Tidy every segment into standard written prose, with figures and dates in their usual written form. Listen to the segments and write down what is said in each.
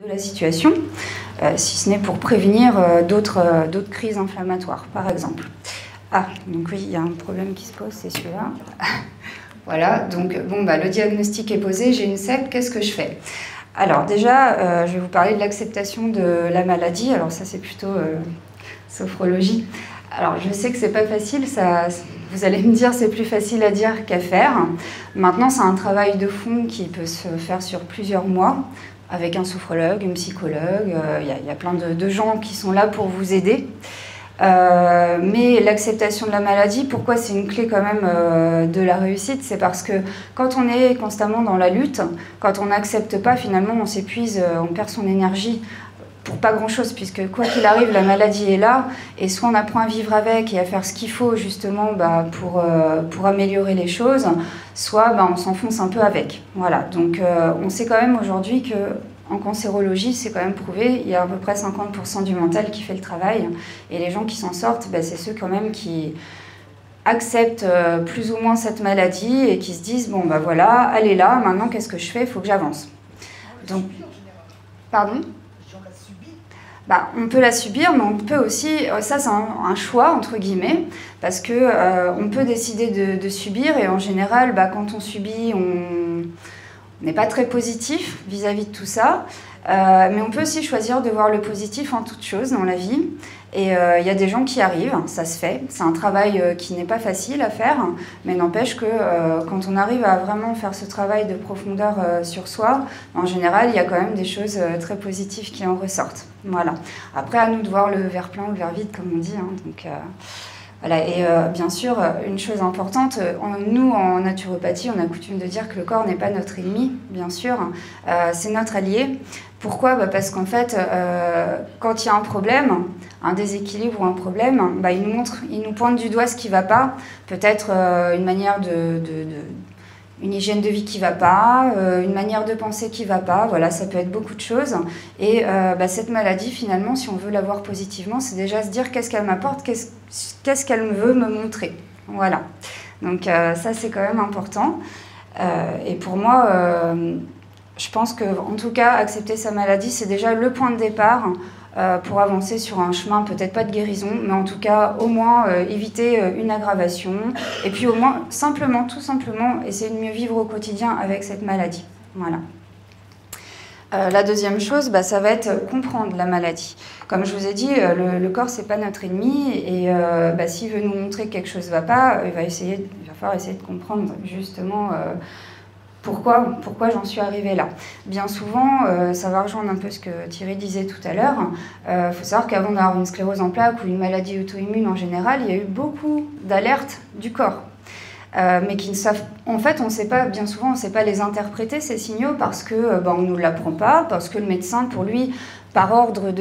de la situation, si ce n'est pour prévenir d'autres crises inflammatoires, par exemple. Ah, donc oui, il y a un problème qui se pose, c'est celui-là. Voilà, donc bon, le diagnostic est posé, j'ai une CEP, qu'est-ce que je fais? Alors déjà, je vais vous parler de l'acceptation de la maladie. Alors ça, c'est plutôt sophrologie. Alors je sais que c'est pas facile, vous allez me dire c'est plus facile à dire qu'à faire. Maintenant, c'est un travail de fond qui peut se faire sur plusieurs mois, avec un sophrologue, une psychologue, il y a plein de gens qui sont là pour vous aider. Mais l'acceptation de la maladie, pourquoi c'est une clé quand même de la réussite? C'est parce que quand on est constamment dans la lutte, quand on n'accepte pas, finalement on s'épuise, on perd son énergie pour pas grand-chose, puisque quoi qu'il arrive, la maladie est là, et soit on apprend à vivre avec et à faire ce qu'il faut justement pour améliorer les choses, soit on s'enfonce un peu avec. Voilà, donc on sait quand même aujourd'hui que en cancérologie, c'est quand même prouvé, il y a à peu près 50% du mental qui fait le travail, et les gens qui s'en sortent, c'est ceux quand même qui acceptent plus ou moins cette maladie et qui se disent, bon voilà, elle est là, maintenant qu'est-ce que je fais? Il faut que j'avance. Donc, pardon? On peut la subir, mais on peut aussi, ça c'est un choix entre guillemets, parce que on peut décider de subir, et en général, quand on subit, on n'est pas très positif vis-à-vis de tout ça, mais on peut aussi choisir de voir le positif en toute chose dans la vie, et il y a des gens qui arrivent, ça se fait, c'est un travail qui n'est pas facile à faire, mais n'empêche que quand on arrive à vraiment faire ce travail de profondeur sur soi, en général il y a quand même des choses très positives qui en ressortent. Voilà. Après, à nous de voir le verre plein ou le verre vide, comme on dit, hein, donc, voilà. Et bien sûr, une chose importante, nous en naturopathie, on a coutume de dire que le corps n'est pas notre ennemi, bien sûr, c'est notre allié. Pourquoi? Parce qu'en fait, quand il y a un problème, un déséquilibre ou un problème, il nous pointe du doigt ce qui ne va pas, peut-être une manière une hygiène de vie qui ne va pas, une manière de penser qui ne va pas, voilà, ça peut être beaucoup de choses. Et cette maladie, finalement, si on veut la voir positivement, c'est déjà se dire qu'est-ce qu'elle m'apporte, qu'est-ce qu'elle veut me montrer. Voilà. Donc ça, c'est quand même important. Et pour moi, je pense qu'en tout cas, accepter sa maladie, c'est déjà le point de départ pour avancer sur un chemin, peut-être pas de guérison, mais en tout cas, au moins éviter une aggravation, et puis au moins, tout simplement, essayer de mieux vivre au quotidien avec cette maladie. Voilà. La deuxième chose, ça va être comprendre la maladie. Comme je vous ai dit, le corps, c'est pas notre ennemi, et s'il veut nous montrer que quelque chose ne va pas, il va falloir essayer de comprendre justement pourquoi j'en suis arrivée là. Bien souvent, ça va rejoindre un peu ce que Thierry disait tout à l'heure, il faut savoir qu'avant d'avoir une sclérose en plaques ou une maladie auto-immune en général, il y a eu beaucoup d'alertes du corps. Mais qui ne savent, en fait, bien souvent, on ne sait pas les interpréter, ces signaux, parce que on ne nous l'apprend pas, parce que le médecin, pour lui, par ordre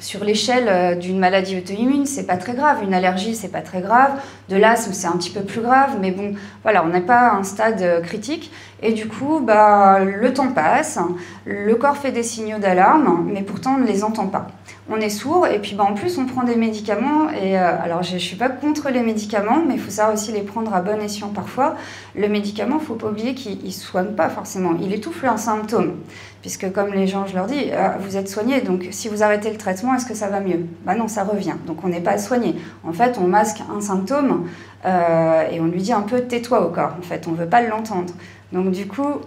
sur l'échelle d'une maladie auto-immune, c'est pas très grave. Une allergie, c'est pas très grave. De l'asthme, c'est un petit peu plus grave, mais bon, voilà, on n'est pas à un stade critique. Et du coup, le temps passe, le corps fait des signaux d'alarme, mais pourtant on ne les entend pas. On est sourd, et puis en plus on prend des médicaments, et alors je ne suis pas contre les médicaments, mais il faut savoir aussi les prendre à bon escient parfois. Le médicament, il ne faut pas oublier qu'il ne soigne pas forcément, il étouffe un symptôme, puisque comme les gens, je leur dis, vous êtes soigné, donc si vous arrêtez le traitement, est-ce que ça va mieux? Non, ça revient, donc on n'est pas soigné. En fait, on masque un symptôme, et on lui dit un peu tais-toi au corps, en fait, on ne veut pas l'entendre. Donc du coup,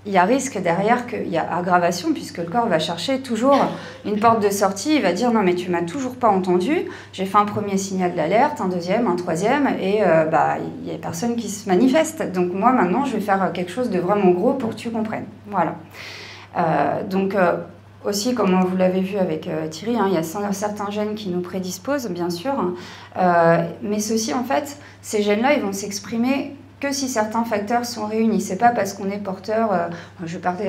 il y a risque derrière qu'il y a aggravation, puisque le corps va chercher toujours une porte de sortie, il va dire non mais tu m'as toujours pas entendu, j'ai fait un premier signal d'alerte, un deuxième, un troisième, et il n'y a personne qui se manifeste. Donc moi maintenant je vais faire quelque chose de vraiment gros pour que tu comprennes. Voilà. Aussi, comme vous l'avez vu avec Thierry, il y a certains gènes qui nous prédisposent, bien sûr, mais ceux-ci, en fait, ces gènes-là, ils vont s'exprimer que si certains facteurs sont réunis. C'est pas parce qu'on est porteur, je vais parler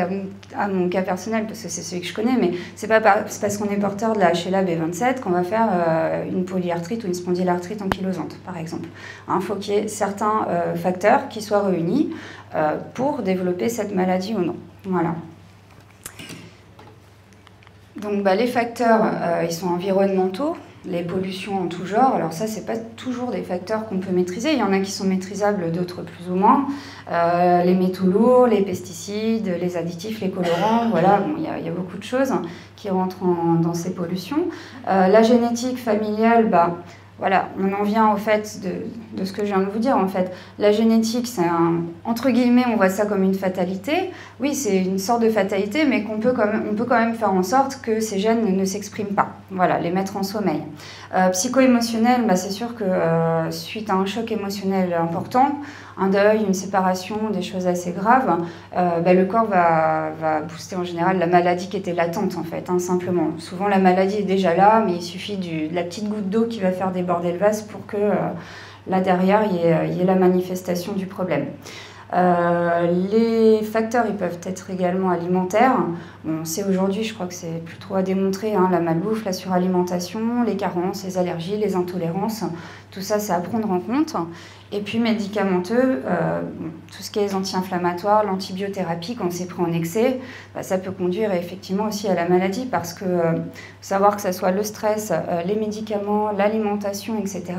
à mon cas personnel parce que c'est celui que je connais, mais c'est pas parce qu'on est porteur de la HLA B27 qu'on va faire une polyarthrite ou une spondylarthrite ankylosante, par exemple. Il faut qu'il y ait certains facteurs qui soient réunis pour développer cette maladie ou non. Voilà. Donc les facteurs, ils sont environnementaux. les pollutions en tout genre. Alors ça, c'est pas toujours des facteurs qu'on peut maîtriser. Il y en a qui sont maîtrisables, d'autres plus ou moins. Les métaux lourds, les pesticides, les additifs, les colorants, voilà, bon, il y a beaucoup de choses qui rentrent dans ces pollutions. La génétique familiale, bah, voilà, on en vient au fait de ce que je viens de vous dire. En fait, la génétique, c'est entre guillemets, on voit ça comme une fatalité. Oui, c'est une sorte de fatalité, mais on peut quand même faire en sorte que ces gènes ne s'expriment pas. Voilà, les mettre en sommeil. Psycho-émotionnel, bah, c'est sûr que suite à un choc émotionnel important, un deuil, une séparation, des choses assez graves, bah, le corps va booster en général la maladie qui était latente en fait, hein, simplement. Souvent la maladie est déjà là, mais il suffit de la petite goutte d'eau qui va faire déborder le vase pour que là derrière il y ait la manifestation du problème. Les facteurs, ils peuvent être également alimentaires. Bon, on sait aujourd'hui, je crois que c'est plus trop à démontrer, hein, la malbouffe, la suralimentation, les carences, les allergies, les intolérances, tout ça, c'est à prendre en compte. Et puis médicamenteux, tout ce qui est les anti-inflammatoires, l'antibiothérapie, quand c'est pris en excès, bah, ça peut conduire effectivement aussi à la maladie parce que savoir que ce soit le stress, les médicaments, l'alimentation, etc.,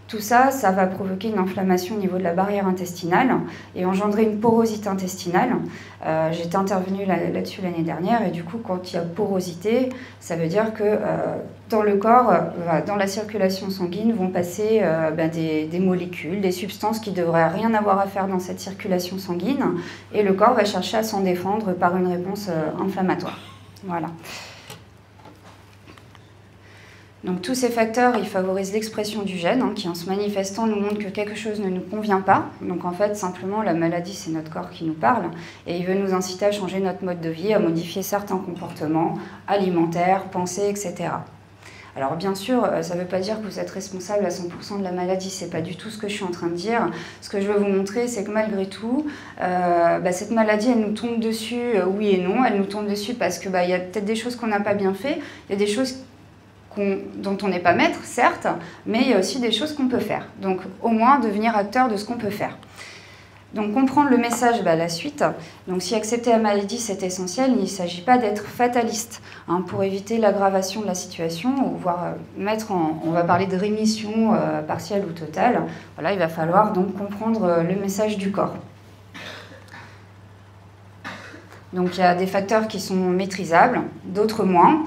tout ça, ça va provoquer une inflammation au niveau de la barrière intestinale et engendrer une porosité intestinale. J'étais intervenue là-dessus l'année dernière et du coup, quand il y a porosité, ça veut dire que dans le corps, dans la circulation sanguine, vont passer des molécules, des substances qui ne devraient rien avoir à faire dans cette circulation sanguine et le corps va chercher à s'en défendre par une réponse inflammatoire. Voilà. Donc tous ces facteurs, ils favorisent l'expression du gène, hein, qui en se manifestant nous montre que quelque chose ne nous convient pas. Donc en fait, simplement, la maladie, c'est notre corps qui nous parle et il veut nous inciter à changer notre mode de vie, à modifier certains comportements alimentaires, pensées, etc. Alors bien sûr, ça ne veut pas dire que vous êtes responsable à 100% de la maladie, c'est pas du tout ce que je suis en train de dire. Ce que je veux vous montrer, c'est que malgré tout, cette maladie, elle nous tombe dessus, oui et non. Elle nous tombe dessus parce que y a peut-être des choses qu'on n'a pas bien fait, il y a des choses dont on n'est pas maître, certes, mais il y a aussi des choses qu'on peut faire. Donc, au moins, devenir acteur de ce qu'on peut faire. Donc, comprendre le message, la suite. Donc, si accepter la maladie, c'est essentiel, il ne s'agit pas d'être fataliste, hein, pour éviter l'aggravation de la situation, ou voire on va parler de rémission partielle ou totale. Voilà, il va falloir donc comprendre le message du corps. Donc il y a des facteurs qui sont maîtrisables, d'autres moins.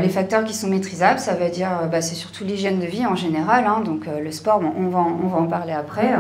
Les facteurs qui sont maîtrisables, ça veut dire, c'est surtout l'hygiène de vie en général, hein, donc le sport, on va en parler après.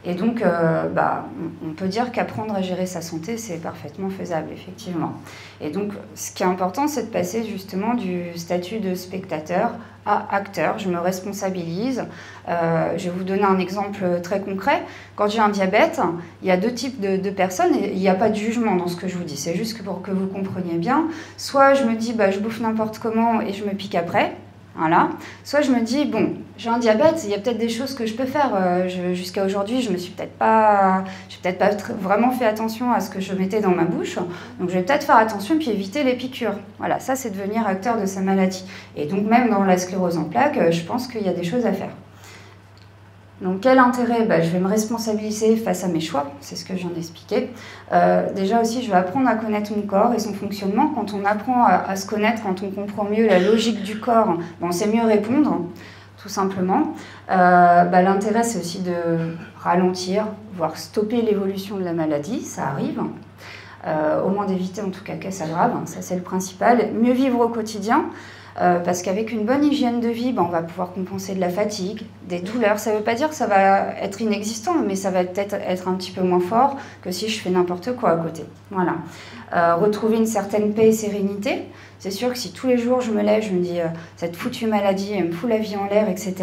Et donc, on peut dire qu'apprendre à gérer sa santé, c'est parfaitement faisable, effectivement. Et donc, ce qui est important, c'est de passer justement du statut de spectateur à acteur. Je me responsabilise. Je vais vous donner un exemple très concret. Quand j'ai un diabète, il y a deux types de personnes et il n'y a pas de jugement dans ce que je vous dis. C'est juste pour que vous compreniez bien. Soit je me dis, je bouffe n'importe comment et je me pique après. Voilà. Soit je me dis, bon, j'ai un diabète, il y a peut-être des choses que je peux faire. Jusqu'à aujourd'hui, je me suis peut-être pas vraiment fait attention à ce que je mettais dans ma bouche. Donc je vais peut-être faire attention puis éviter les piqûres. Voilà, ça c'est devenir acteur de sa maladie. Et donc même dans la sclérose en plaques, je pense qu'il y a des choses à faire. Donc quel intérêt? Je vais me responsabiliser face à mes choix, c'est ce que je viens d'expliquer. Déjà aussi, je vais apprendre à connaître mon corps et son fonctionnement. Quand on apprend à se connaître, quand on comprend mieux la logique du corps, on sait mieux répondre, tout simplement. L'intérêt, c'est aussi de ralentir, voire stopper l'évolution de la maladie, ça arrive. Au moins d'éviter en tout cas qu'elle s'aggrave, ça c'est le principal. Mieux vivre au quotidien. Parce qu'avec une bonne hygiène de vie, on va pouvoir compenser de la fatigue, des douleurs. Ça ne veut pas dire que ça va être inexistant, mais ça va peut-être être un petit peu moins fort que si je fais n'importe quoi à côté. Voilà. Retrouver une certaine paix et sérénité. C'est sûr que si tous les jours je me lève, je me dis cette foutue maladie, elle me fout la vie en l'air, etc.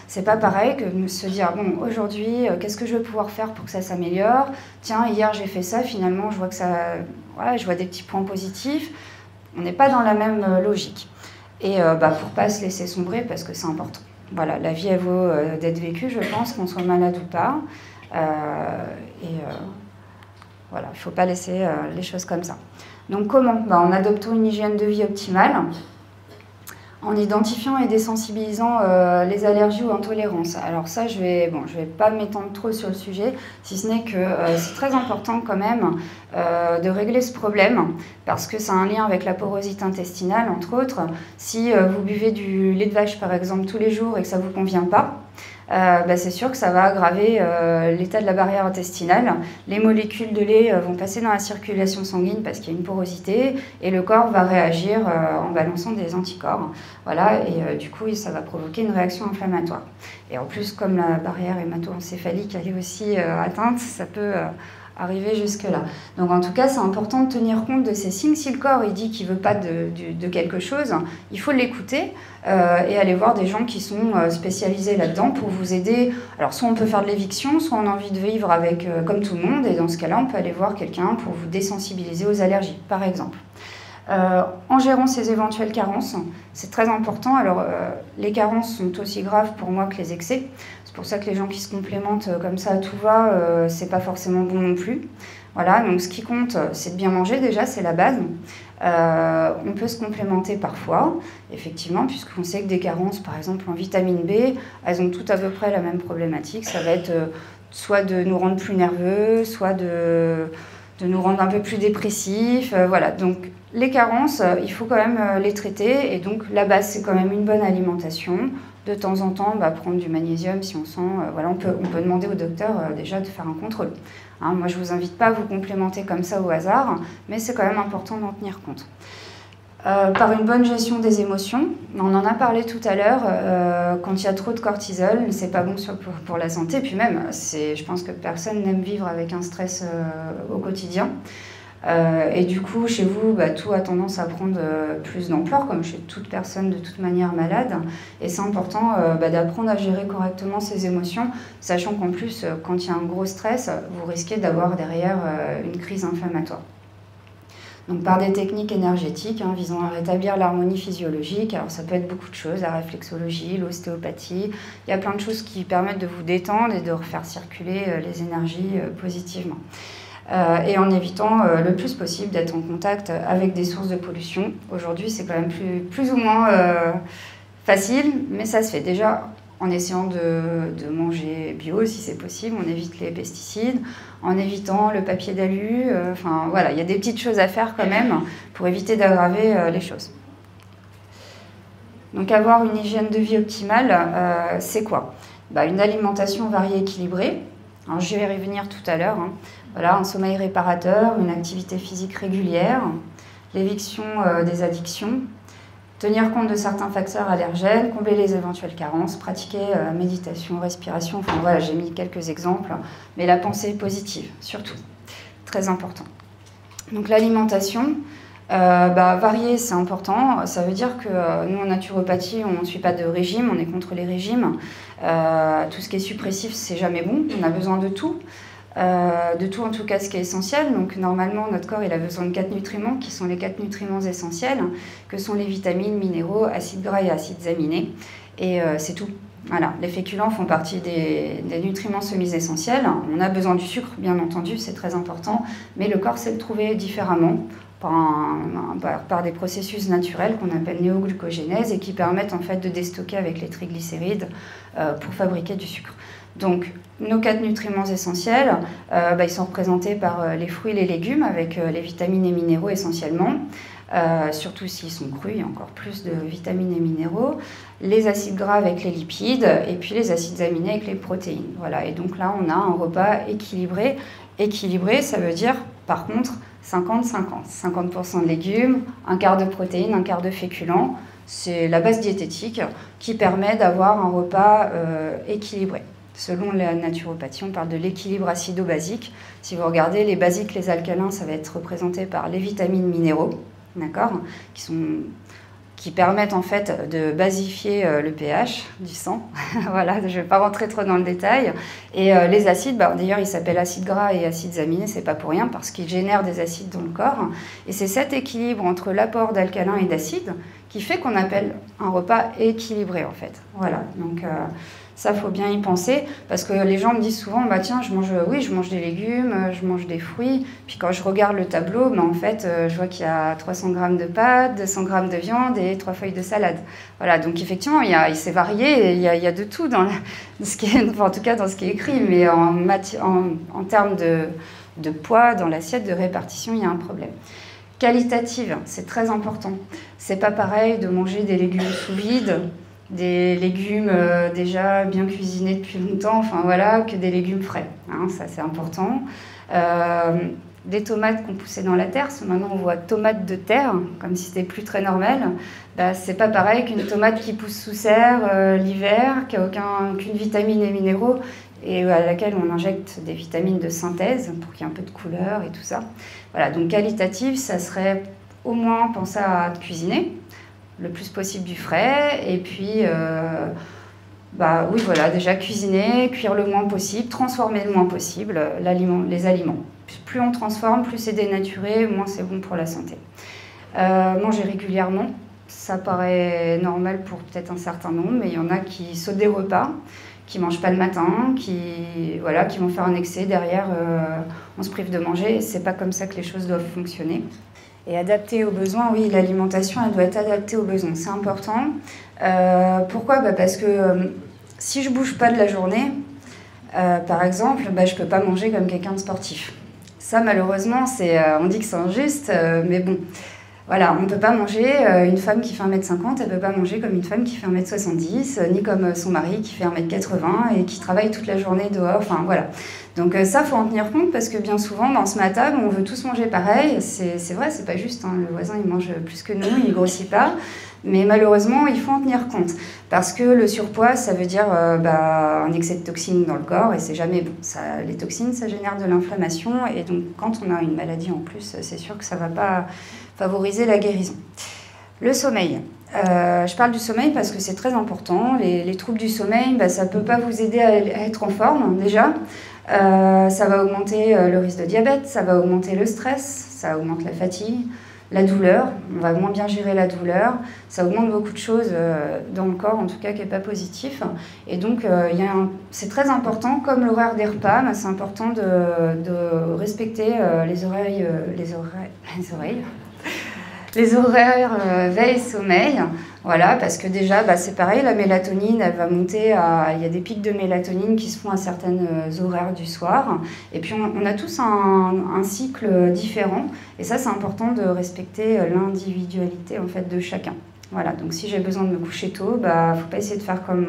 C'est pas pareil que de se dire bon, aujourd'hui, qu'est-ce que je vais pouvoir faire pour que ça s'améliore? Tiens, hier j'ai fait ça, finalement je vois que ça, voilà, je vois des petits points positifs. On n'est pas dans la même logique. Et pour pas se laisser sombrer, parce que c'est important. Voilà, la vie, elle vaut d'être vécue, je pense, qu'on soit malade ou pas. Voilà, il ne faut pas laisser les choses comme ça. Donc comment? En adoptant une hygiène de vie optimale, En identifiant et désensibilisant les allergies ou intolérances. Alors ça, je vais pas m'étendre trop sur le sujet, si ce n'est que c'est très important quand même de régler ce problème, parce que ça a un lien avec la porosité intestinale, entre autres. Si vous buvez du lait de vache, par exemple, tous les jours et que ça ne vous convient pas, c'est sûr que ça va aggraver l'état de la barrière intestinale. Les molécules de lait vont passer dans la circulation sanguine parce qu'il y a une porosité et le corps va réagir en balançant des anticorps. Voilà, et du coup, ça va provoquer une réaction inflammatoire. Et en plus, comme la barrière hémato-encéphalique elle est aussi atteinte, ça peut arriver jusque-là. Donc en tout cas, c'est important de tenir compte de ces signes. Si le corps il dit qu'il ne veut pas de quelque chose, il faut l'écouter et aller voir des gens qui sont spécialisés là-dedans pour vous aider. Alors soit on peut faire de l'éviction, soit on a envie de vivre avec comme tout le monde, et dans ce cas-là, on peut aller voir quelqu'un pour vous désensibiliser aux allergies, par exemple. En gérant ces éventuelles carences, c'est très important. Alors, les carences sont aussi graves pour moi que les excès. C'est pour ça que les gens qui se complémentent comme ça à tout va, c'est pas forcément bon non plus. Voilà, donc ce qui compte, c'est de bien manger déjà, c'est la base. On peut se complémenter parfois, effectivement, puisqu'on sait que des carences, par exemple en vitamine B, elles ont toutes à peu près la même problématique. Ça va être soit de nous rendre plus nerveux, soit de nous rendre un peu plus dépressifs. Voilà, donc les carences, il faut quand même les traiter. Et donc la base, c'est quand même une bonne alimentation. De temps en temps, prendre du magnésium si on sent... voilà, on peut demander au docteur déjà de faire un contrôle. Hein, moi, je ne vous invite pas à vous complémenter comme ça au hasard, mais c'est quand même important d'en tenir compte. Par une bonne gestion des émotions, on en a parlé tout à l'heure, quand il y a trop de cortisol, c'est pas bon pour la santé, puis même, je pense que personne n'aime vivre avec un stress au quotidien. Et du coup, chez vous, tout a tendance à prendre plus d'ampleur, comme chez toute personne de toute manière malade. Et c'est important d'apprendre à gérer correctement ses émotions, sachant qu'en plus, quand il y a un gros stress, vous risquez d'avoir derrière une crise inflammatoire. Donc par des techniques énergétiques visant à rétablir l'harmonie physiologique. Alors ça peut être beaucoup de choses, la réflexologie, l'ostéopathie. Il y a plein de choses qui permettent de vous détendre et de refaire circuler les énergies positivement. Et en évitant le plus possible d'être en contact avec des sources de pollution. Aujourd'hui, c'est quand même plus ou moins facile, mais ça se fait déjà en essayant de manger bio si c'est possible. On évite les pesticides, en évitant le papier d'alu. Enfin, voilà, il y a des petites choses à faire quand même pour éviter d'aggraver les choses. Donc avoir une hygiène de vie optimale, c'est quoi? Une alimentation variée et équilibrée. Alors, je vais y revenir tout à l'heure. Voilà, un sommeil réparateur, une activité physique régulière, l'éviction des addictions, tenir compte de certains facteurs allergènes, combler les éventuelles carences, pratiquer méditation, respiration. Enfin voilà, j'ai mis quelques exemples, mais la pensée positive, surtout, très important. Donc l'alimentation, varier, c'est important. Ça veut dire que nous, en naturopathie, on ne suit pas de régime, on est contre les régimes. Tout ce qui est suppressif, c'est jamais bon. On a besoin de tout en tout cas ce qui est essentiel. Donc normalement, notre corps il a besoin de 4 nutriments, qui sont les 4 nutriments essentiels, que sont les vitamines, minéraux, acides gras et acides aminés. Et c'est tout. Voilà, les féculents font partie des nutriments semi-essentiels. On a besoin du sucre, bien entendu, c'est très important, mais le corps sait le trouver différemment, par des processus naturels qu'on appelle néoglucogénèse et qui permettent en fait de déstocker avec les triglycérides pour fabriquer du sucre. Donc nos 4 nutriments essentiels, ils sont représentés par les fruits et les légumes avec les vitamines et minéraux essentiellement, surtout s'ils sont crus, il y a encore plus de vitamines et minéraux, les acides gras avec les lipides et puis les acides aminés avec les protéines. Voilà, et donc là on a un repas équilibré. Équilibré, ça veut dire par contre 50-50. 50% de légumes, un quart de protéines, un quart de féculents. C'est la base diététique qui permet d'avoir un repas équilibré. Selon la naturopathie, on parle de l'équilibre acido-basique. Si vous regardez les basiques, les alcalins, ça va être représenté par les vitamines minéraux, d'accord, qui permettent en fait de basifier le pH du sang. Voilà, je ne vais pas rentrer trop dans le détail. Et les acides, d'ailleurs, ils s'appellent acides gras et acides aminés, c'est pas pour rien, parce qu'ils génèrent des acides dans le corps. Et c'est cet équilibre entre l'apport d'alcalins et d'acides qui fait qu'on appelle un repas équilibré, en fait. Voilà, donc Ça, faut bien y penser, parce que les gens me disent souvent, bah tiens, oui, je mange des légumes, je mange des fruits, puis quand je regarde le tableau, bah, en fait, je vois qu'il y a 300 grammes de pâtes, 200 grammes de viande et 3 feuilles de salade. Voilà, donc effectivement, c'est varié, il y a de tout dans ce qui est, enfin, en tout cas dans ce qui est écrit, mais en termes de poids dans l'assiette, de répartition, il y a un problème. Qualitative, c'est très important. C'est pas pareil de manger des légumes sous vide, des légumes déjà bien cuisinés depuis longtemps, enfin voilà, que des légumes frais. Hein, ça, c'est important. Des tomates qu'on poussait dans la terre, parce que maintenant on voit tomates de terre, comme si c'était plus très normal. Bah, c'est pas pareil qu'une tomate qui pousse sous serre l'hiver, qui n'a aucune vitamine et minéraux, et à laquelle on injecte des vitamines de synthèse pour qu'il y ait un peu de couleur et tout ça. Voilà, donc qualitative, ça serait au moins penser à cuisiner le plus possible du frais, et puis bah oui, voilà, déjà cuisiner, cuire le moins possible, transformer le moins possible les aliments. Plus on transforme, plus c'est dénaturé, moins c'est bon pour la santé. Manger régulièrement, ça paraît normal pour peut-être un certain nombre, mais il y en a qui sautent des repas, qui ne mangent pas le matin, qui vont faire un excès, derrière on se prive de manger, c'est pas comme ça que les choses doivent fonctionner. Et adapter aux besoins, oui, l'alimentation, elle doit être adaptée aux besoins, c'est important. Pourquoi ? Bah parce que si je ne bouge pas de la journée, par exemple, bah, je ne peux pas manger comme quelqu'un de sportif. Ça, malheureusement, on dit que c'est injuste, mais bon, voilà, on ne peut pas manger, une femme qui fait 1m50, elle ne peut pas manger comme une femme qui fait 1m70, ni comme son mari qui fait 1m80 et qui travaille toute la journée dehors, enfin voilà. Donc ça, il faut en tenir compte parce que bien souvent, dans ce matin, on veut tous manger pareil. C'est vrai, c'est pas juste, hein, le voisin il mange plus que nous, il grossit pas. Mais malheureusement, il faut en tenir compte parce que le surpoids, ça veut dire un excès de toxines dans le corps et c'est jamais bon. Les toxines, ça génère de l'inflammation et donc quand on a une maladie en plus, c'est sûr que ça va pas favoriser la guérison. Le sommeil. Je parle du sommeil parce que c'est très important. Les troubles du sommeil, ça ne peut pas vous aider à être en forme déjà. Ça va augmenter le risque de diabète, ça va augmenter le stress, ça augmente la fatigue, la douleur. On va moins bien gérer la douleur. Ça augmente beaucoup de choses dans le corps, en tout cas qui n'est pas positif. Et donc, c'est très important, comme l'horaire des repas, c'est important de respecter les horaires veille-sommeil, voilà, parce que déjà, c'est pareil, la mélatonine, elle va monter il y a des pics de mélatonine qui se font à certaines horaires du soir. Et puis, on a tous un cycle différent. Et ça, c'est important de respecter l'individualité, en fait, de chacun. Voilà, donc si j'ai besoin de me coucher tôt, faut pas essayer de faire comme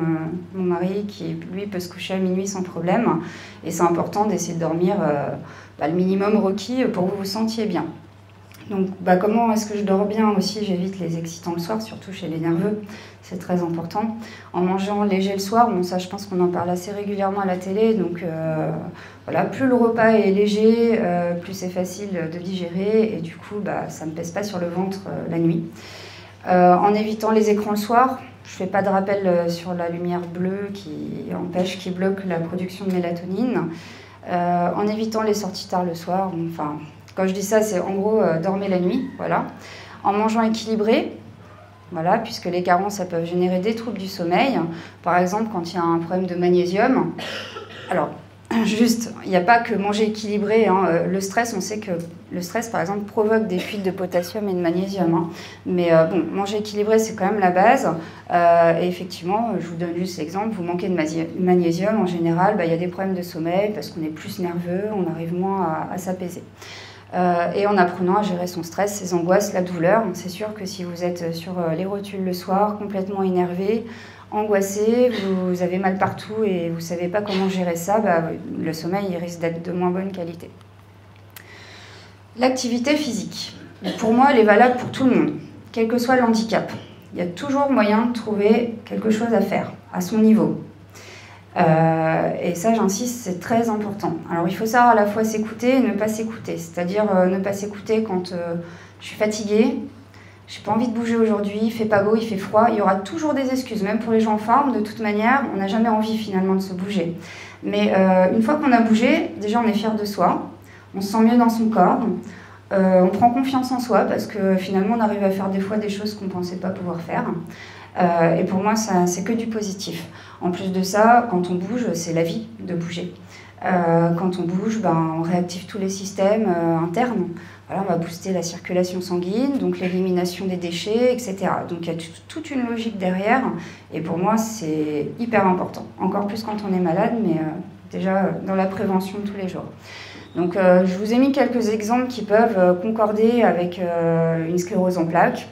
mon mari qui, lui, peut se coucher à minuit sans problème. Et c'est important d'essayer de dormir le minimum requis pour que vous vous sentiez bien. Donc, comment est-ce que je dors bien aussi? J'évite les excitants le soir, surtout chez les nerveux. C'est très important. En mangeant léger le soir, bon, ça, je pense qu'on en parle assez régulièrement à la télé. Donc, voilà, plus le repas est léger, plus c'est facile de digérer. Et du coup, ça ne pèse pas sur le ventre la nuit. En évitant les écrans le soir, je ne fais pas de rappel sur la lumière bleue qui bloque la production de mélatonine. En évitant les sorties tard le soir, enfin... Quand je dis ça, c'est en gros dormir la nuit, voilà. En mangeant équilibré, voilà, puisque les carences, ça peut générer des troubles du sommeil. Par exemple, quand il y a un problème de magnésium. Alors, juste, il n'y a pas que manger équilibré. Hein. Le stress, on sait que le stress, par exemple, provoque des fuites de potassium et de magnésium. Hein. Mais bon, manger équilibré, c'est quand même la base. Et effectivement, je vous donne juste l'exemple, vous manquez de magnésium, en général, il y a des problèmes de sommeil parce qu'on est plus nerveux, on arrive moins à s'apaiser. Et en apprenant à gérer son stress, ses angoisses, la douleur. C'est sûr que si vous êtes sur les rotules le soir, complètement énervé, angoissé, vous avez mal partout et vous ne savez pas comment gérer ça, le sommeil il risque d'être de moins bonne qualité. L'activité physique, pour moi, elle est valable pour tout le monde, quel que soit le handicap. Il y a toujours moyen de trouver quelque chose à faire, à son niveau. Et ça, j'insiste, c'est très important. Alors, il faut savoir à la fois s'écouter et ne pas s'écouter. C'est-à-dire ne pas s'écouter quand je suis fatiguée, je n'ai pas envie de bouger aujourd'hui, il fait pas beau, il fait froid. Il y aura toujours des excuses, même pour les gens en forme. De toute manière, on n'a jamais envie finalement de se bouger. Mais une fois qu'on a bougé, déjà on est fier de soi, on se sent mieux dans son corps, on prend confiance en soi parce que finalement on arrive à faire des fois des choses qu'on ne pensait pas pouvoir faire. Et pour moi, c'est que du positif. En plus de ça, quand on bouge, c'est la vie de bouger. Quand on bouge, on réactive tous les systèmes internes. Voilà, on va booster la circulation sanguine, donc l'élimination des déchets, etc. Donc il y a toute une logique derrière. Et pour moi, c'est hyper important. Encore plus quand on est malade, mais déjà dans la prévention de tous les jours. Donc je vous ai mis quelques exemples qui peuvent concorder avec une sclérose en plaques.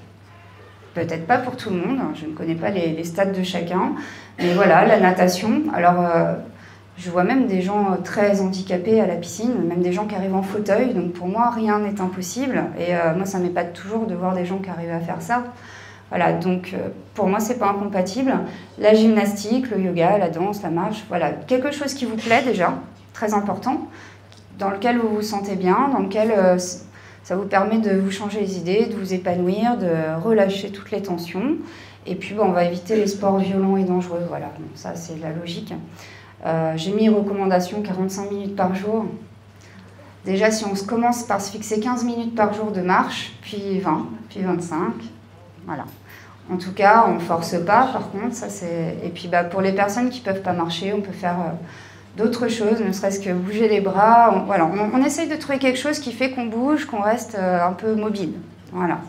Peut-être pas pour tout le monde, je ne connais pas les stades de chacun. Mais voilà, la natation. Alors, je vois même des gens très handicapés à la piscine, même des gens qui arrivent en fauteuil. Donc pour moi, rien n'est impossible. Et moi, ça m'épate toujours de voir des gens qui arrivent à faire ça. Voilà, donc pour moi, c'est pas incompatible. La gymnastique, le yoga, la danse, la marche, voilà. Quelque chose qui vous plaît déjà, très important, dans lequel vous vous sentez bien, dans lequel ça vous permet de vous changer les idées, de vous épanouir, de relâcher toutes les tensions. Et puis, on va éviter les sports violents et dangereux. Voilà, donc, ça, c'est la logique. J'ai mis recommandation 45 minutes par jour. Déjà, si on commence par se fixer 15 minutes par jour de marche, puis 20, puis 25, voilà. En tout cas, on ne force pas, par contre. Ça, et puis, pour les personnes qui ne peuvent pas marcher, on peut faire d'autres choses, ne serait-ce que bouger les bras. Voilà, on essaye de trouver quelque chose qui fait qu'on bouge, qu'on reste un peu mobile. Voilà.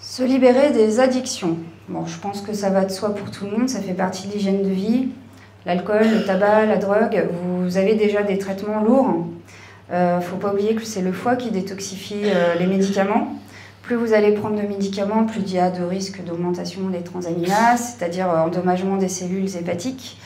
Se libérer des addictions. Bon, je pense que ça va de soi pour tout le monde, ça fait partie de l'hygiène de vie. L'alcool, le tabac, la drogue, vous avez déjà des traitements lourds. Il ne faut pas oublier que c'est le foie qui détoxifie les médicaments. Plus vous allez prendre de médicaments, plus il y a de risques d'augmentation des transaminases, c'est-à-dire endommagement des cellules hépatiques.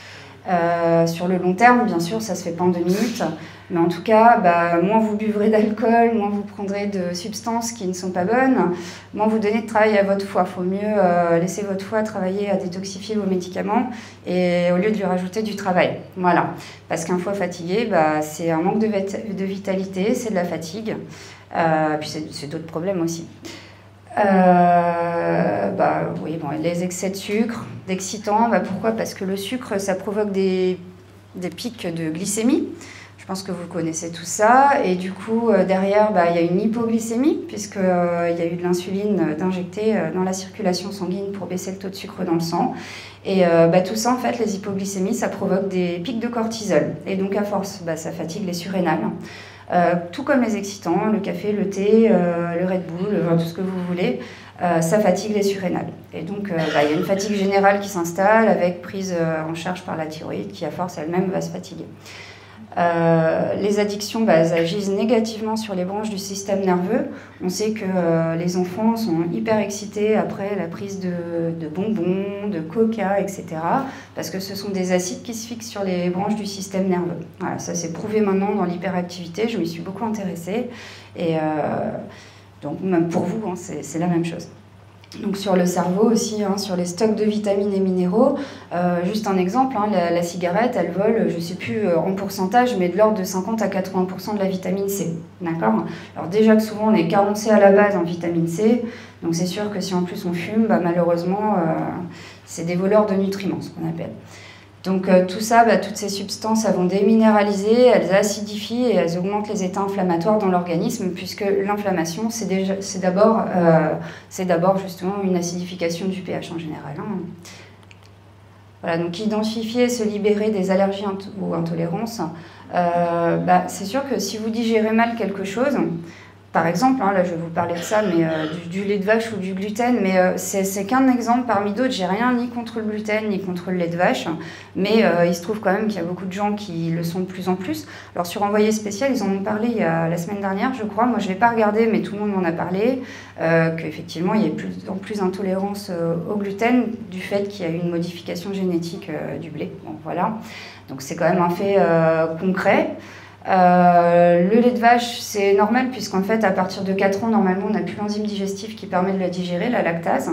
Sur le long terme, bien sûr, ça ne se fait pas en 2 minutes, mais en tout cas, moins vous buvrez d'alcool, moins vous prendrez de substances qui ne sont pas bonnes, moins vous donnez de travail à votre foie. Il faut mieux laisser votre foie travailler à détoxifier vos médicaments et au lieu de lui rajouter du travail. Voilà, parce qu'un foie fatigué, c'est un manque de vitalité, c'est de la fatigue, puis c'est d'autres problèmes aussi. Oui, les excès de sucre, d'excitants, pourquoi? Parce que le sucre, ça provoque des pics de glycémie. Je pense que vous connaissez tout ça. Et du coup, derrière, il y a une hypoglycémie, puisqu'il y a eu de l'insuline d'injecter dans la circulation sanguine pour baisser le taux de sucre dans le sang. Et tout ça, en fait, les hypoglycémies, ça provoque des pics de cortisol. Et donc, à force, ça fatigue les surrénales. Tout comme les excitants, le café, le thé, le Red Bull, tout ce que vous voulez, ça fatigue les surrénales. Et donc, il y a une fatigue générale qui s'installe avec prise en charge par la thyroïde qui, à force, elle-même, va se fatiguer. Les addictions, elles agissent négativement sur les branches du système nerveux. On sait que les enfants sont hyper excités après la prise de bonbons, de coca, etc. Parce que ce sont des acides qui se fixent sur les branches du système nerveux. Voilà, ça c'est prouvé maintenant dans l'hyperactivité, je m'y suis beaucoup intéressée. Et donc même pour vous, c'est la même chose. Donc sur le cerveau aussi, sur les stocks de vitamines et minéraux, juste un exemple, la cigarette, elle vole, je ne sais plus en pourcentage, mais de l'ordre de 50 à 80% de la vitamine C. D'accord? Alors déjà que souvent on est carencé à la base en vitamine C, donc c'est sûr que si en plus on fume, malheureusement, c'est des voleurs de nutriments, ce qu'on appelle. Donc tout ça, toutes ces substances, elles vont déminéraliser, elles acidifient et elles augmentent les états inflammatoires dans l'organisme, puisque l'inflammation, c'est d'abord justement une acidification du pH en général. Voilà, donc identifier et se libérer des allergies ou intolérances, c'est sûr que si vous digérez mal quelque chose, par exemple, là je vais vous parler de ça, mais du lait de vache ou du gluten, mais c'est qu'un exemple parmi d'autres. J'ai rien ni contre le gluten ni contre le lait de vache, mais il se trouve quand même qu'il y a beaucoup de gens qui le sont de plus en plus. Alors sur Envoyé spécial, ils en ont parlé la semaine dernière, je crois. Moi je ne l'ai pas regardé, mais tout le monde m'en a parlé, qu'effectivement il y a plus en plus d'intolérance au gluten du fait qu'il y a eu une modification génétique du blé. Bon, voilà, donc c'est quand même un fait concret. Le lait de vache, c'est normal puisqu'en fait, à partir de 4 ans, normalement, on n'a plus l'enzyme digestive qui permet de la digérer, la lactase.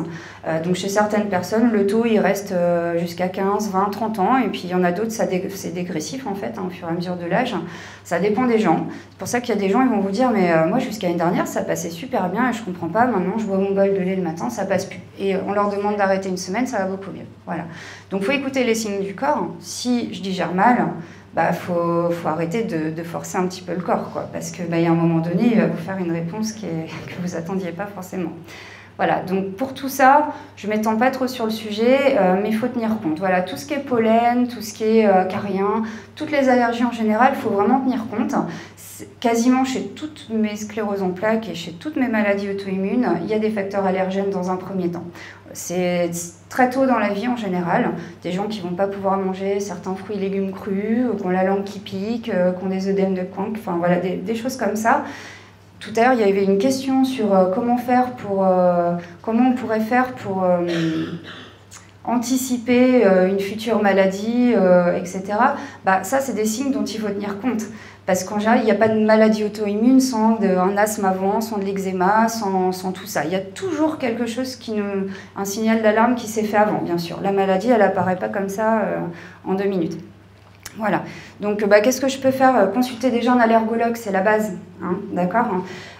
Donc chez certaines personnes, le taux, il reste jusqu'à 15, 20, 30 ans. Et puis il y en a d'autres, c'est dégressif en fait, au fur et à mesure de l'âge. Ça dépend des gens. C'est pour ça qu'il y a des gens, ils vont vous dire, mais moi, jusqu'à l'année dernière, ça passait super bien et je comprends pas. Maintenant, je bois mon bol de lait le matin, ça passe plus. Et on leur demande d'arrêter une semaine, ça va beaucoup mieux. Voilà. Donc il faut écouter les signes du corps. Si je digère mal, faut arrêter de forcer un petit peu le corps, quoi, parce que y a un moment donné, il va vous faire une réponse que vous attendiez pas forcément. Voilà, donc pour tout ça, je ne m'étends pas trop sur le sujet, mais il faut tenir compte. Voilà, tout ce qui est pollen, tout ce qui est carien, toutes les allergies en général, il faut vraiment tenir compte. Quasiment chez toutes mes scléroses en plaques et chez toutes mes maladies auto-immunes, il y a des facteurs allergènes dans un premier temps. C'est très tôt dans la vie en général, des gens qui ne vont pas pouvoir manger certains fruits et légumes crus, qui ont la langue qui pique, qui ont des œdèmes de Koch, enfin voilà, des choses comme ça. Tout à l'heure, il y avait une question sur comment on pourrait faire pour anticiper une future maladie, etc. Bah, ça, c'est des signes dont il faut tenir compte. Parce qu'en général, il n'y a pas de maladie auto-immune sans un asthme avant, sans de l'eczéma, sans tout ça. Il y a toujours quelque chose un signal d'alarme qui s'est fait avant, bien sûr. La maladie, elle n'apparaît pas comme ça en 2 minutes. Voilà. Donc, qu'est-ce que je peux faire? Consulter déjà un allergologue, c'est la base, hein, d'accord?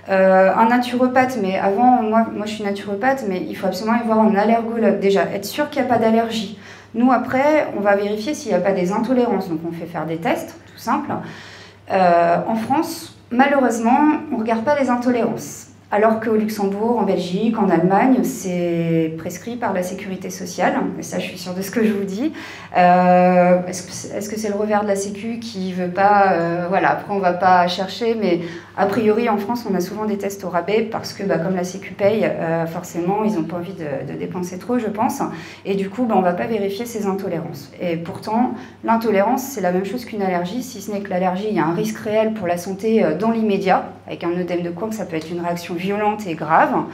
Un naturopathe, mais avant, moi je suis naturopathe, mais il faut absolument aller voir un allergologue. Déjà, être sûr qu'il n'y a pas d'allergie. Nous, après, on va vérifier s'il n'y a pas des intolérances. Donc, on fait faire des tests, tout simple. En France, malheureusement, on ne regarde pas les intolérances. Alors qu'au Luxembourg, en Belgique, en Allemagne, c'est prescrit par la sécurité sociale. Et ça, je suis sûre de ce que je vous dis. Est-ce que c'est le revers de la Sécu qui ne veut pas... voilà, après, on ne va pas chercher, mais a priori, en France, on a souvent des tests au rabais parce que, comme la Sécu paye, forcément, ils n'ont pas envie de dépenser trop, je pense. Et du coup, on ne va pas vérifier ces intolérances. Et pourtant, l'intolérance, c'est la même chose qu'une allergie, si ce n'est que l'allergie, il y a un risque réel pour la santé dans l'immédiat. Avec un œdème de Koch, ça peut être une réaction violente et grave,